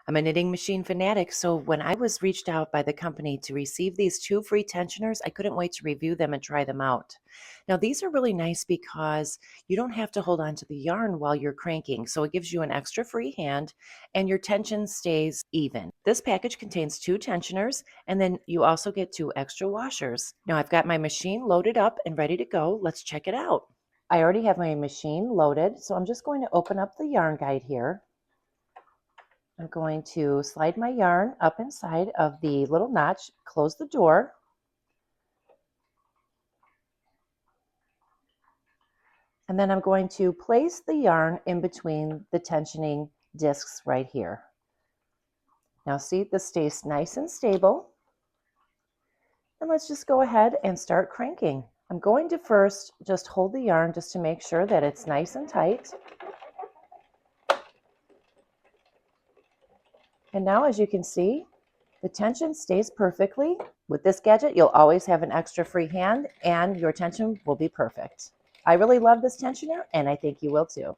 I'm a knitting machine fanatic, so when I was reached out by the company to receive these 2 free tensioners, I couldn't wait to review them and try them out. Now, these are really nice because you don't have to hold on to the yarn while you're cranking, so it gives you an extra free hand and your tension stays even. This package contains 2 tensioners, and then you also get 2 extra washers. Now, I've got my machine loaded up and ready to go. Let's check it out. I already have my machine loaded, so I'm just going to open up the yarn guide here. I'm going to slide my yarn up inside of the little notch, close the door, and then I'm going to place the yarn in between the tensioning discs right here. Now see, this stays nice and stable. And let's just go ahead and start cranking. I'm going to first just hold the yarn just to make sure that it's nice and tight. And now, as you can see, the tension stays perfectly. With this gadget, you'll always have an extra free hand and your tension will be perfect. I really love this tensioner and I think you will too.